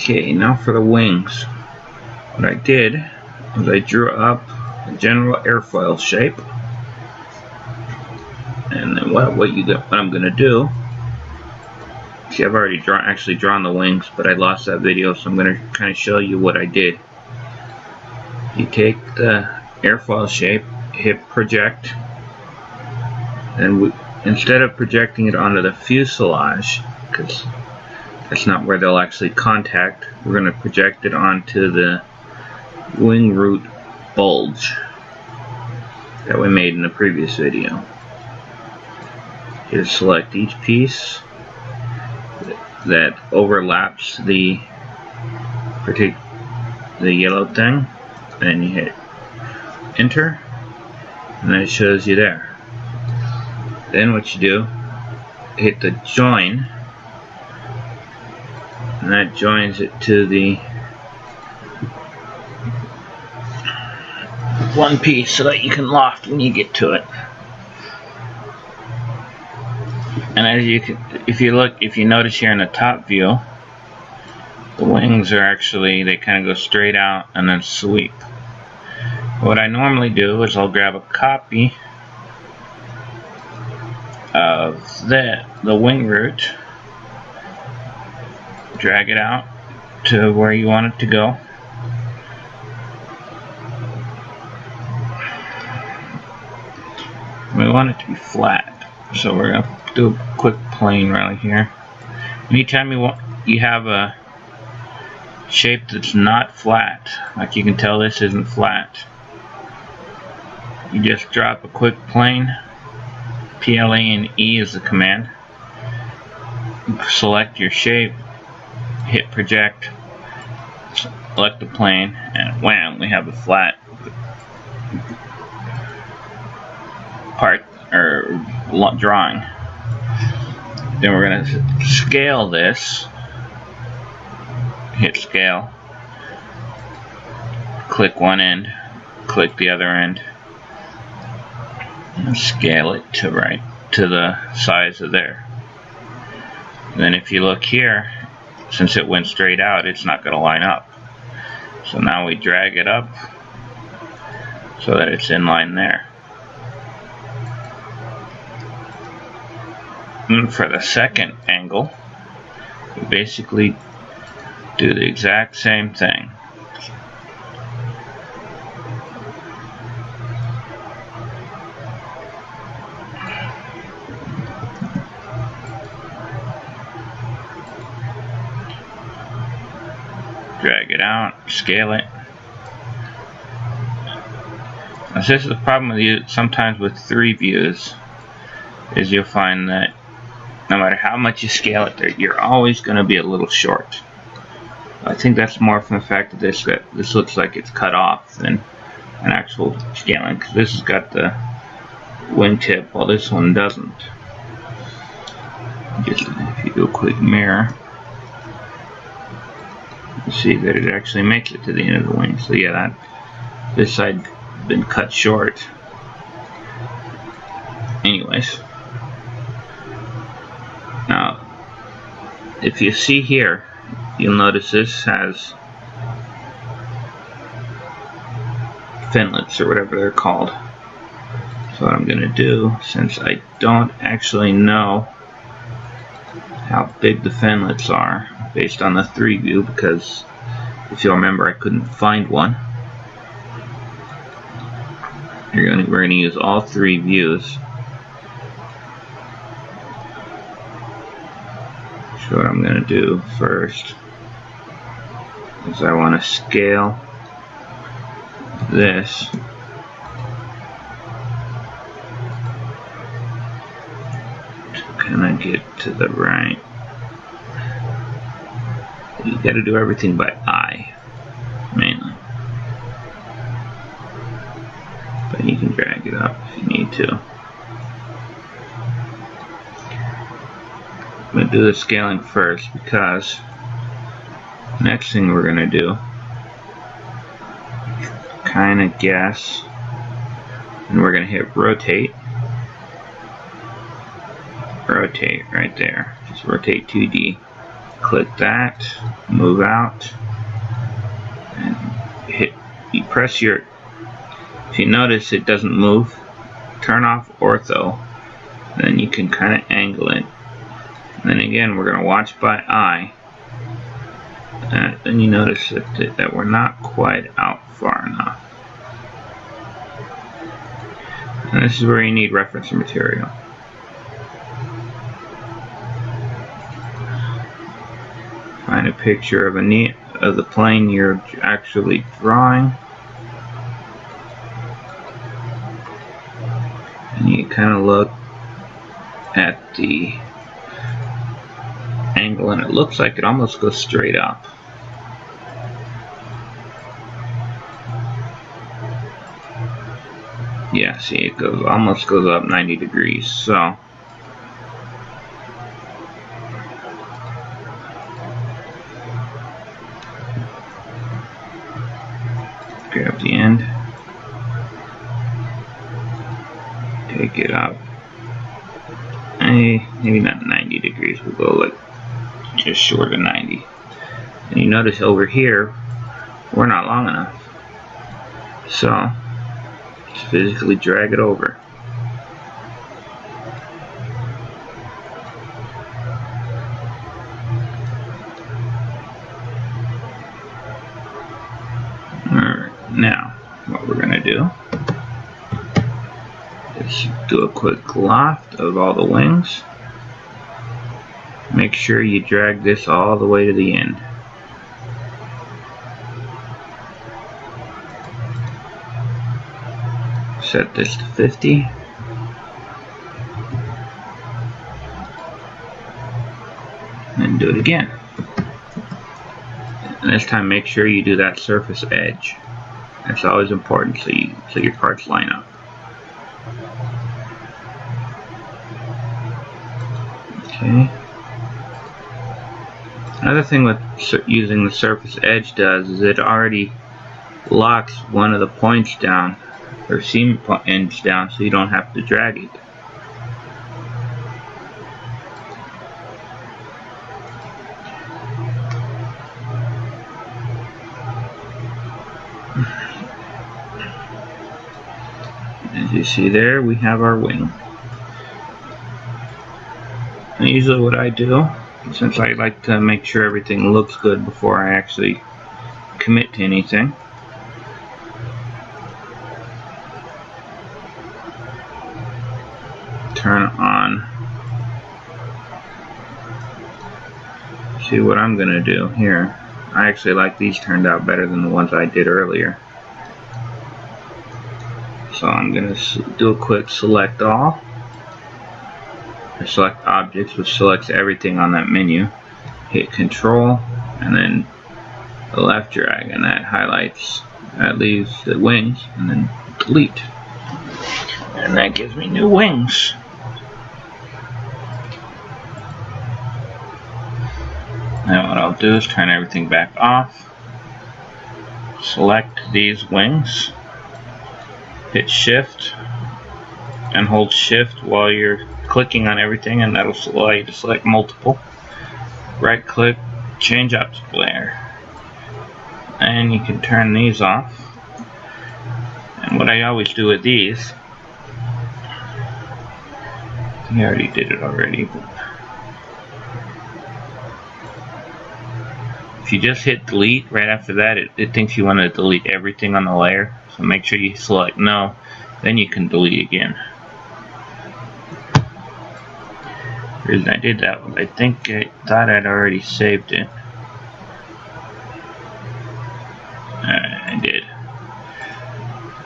Okay, now for the wings. What I did was I drew up a general airfoil shape, and then what I'm going to do. See, I've already drawn the wings, but I lost that video, so I'm going to kind of show you what I did. You take the airfoil shape, hit project, and instead of projecting it onto the fuselage, because that's not where they'll actually contact, we're going to project it onto the wing root bulge that we made in the previous video. Just select each piece that overlaps the yellow thing, and you hit enter, and then it shows you there. Then what you do, hit the join, and that joins it to the one piece so that you can loft when you get to it. And as you can, if you notice here in the top view, the wings are actually, they kind of go straight out and then sweep. What I normally do is I'll grab a copy of the wing root, drag it out to where you want it to go, we want it to be flat, so we're going to do a quick plane right here. Anytime you have a shape that's not flat, like you can tell this isn't flat, you just drop a quick plane. PLA and E is the command. Select your shape, hit project, select the plane, and wham, we have a flat part or drawing. Then we're going to scale this, hit scale, click one end, click the other end, and scale it to the size of there. And then if you look here, since it went straight out, it's not going to line up. So now we drag it up so that it's in line there. And for the second angle, we basically do the exact same thing. Drag it out, scale it. Now, this is the problem with you sometimes with 3 views, is you'll find that no matter how much you scale it, you're always going to be a little short. I think that's more from the fact that this looks like it's cut off than an actual scaling, because this has got the wingtip while this one doesn't. Just if you do a quick mirror, you see that it actually makes it to the end of the wing. So yeah, this side been cut short. Anyways, now if you see here, you'll notice this has finlets or whatever they're called. So what I'm going to do, since I don't actually know how big the finlets are based on the 3 view, because if you'll remember I couldn't find one, we're going to use all 3 views. So what I'm going to do first is I want to scale this to kind of get to the right. You got to do everything by eye, mainly. But you can drag it up if you need to. I'm going to do the scaling first, because next thing we're going to do, kind of guess, and we're going to hit rotate. Rotate right there. Just rotate 2D. click that, move out, and you press your, if you notice it doesn't move, turn off ortho, then you can kind of angle it. And then again, we're going to watch by eye. Then you notice that we're not quite out far enough. And this is where you need reference material. Find a picture of the plane you're actually drawing. And you kind of look at the angle, and it looks like it almost goes straight up. Yeah, see, it almost goes up 90 degrees. So grab the end, take it up, maybe not 90 degrees, we'll go like just short of 90. And you notice over here we're not long enough, so just physically drag it over. Alright, now what we're going to do is do a quick loft of all the wings. Make sure you drag this all the way to the end. Set this to 50. And do it again. And this time make sure you do that surface edge. That's always important, so your parts line up. Okay. Another thing with using the surface edge does is it already locks one of the points down, or seam ends down, so you don't have to drag it. As you see there, we have our wing. And usually what I do, since I like to make sure everything looks good before I actually commit to anything, turn on. See what I'm going to do here. I actually like these turned out better than the ones I did earlier. So I'm going to do a quick select all. Or select objects, which selects everything on that menu. Hit control and then the left drag, and that highlights, that leaves the wings, and then delete. And that gives me new wings. Now what I'll do is turn everything back off, select these wings, hit shift, and hold shift while you're clicking on everything, and that'll allow you to select multiple. Right click, change object layer, and you can turn these off. And what I always do with these, I already did it already, but if you just hit delete right after that, it thinks you want to delete everything on the layer. So make sure you select no, then you can delete again. The reason I did that was I think I thought I'd already saved it. I did.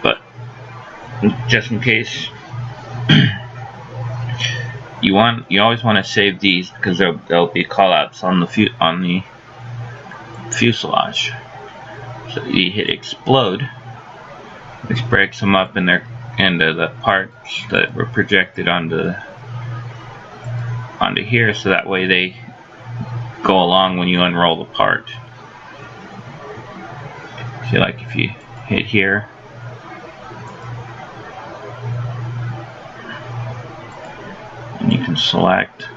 But just in case, you always want to save these because there'll be callouts on the fuselage. So you hit explode, which breaks them up into the parts that were projected onto here, so that way they go along when you unroll the part. See, like if you hit here, and you can select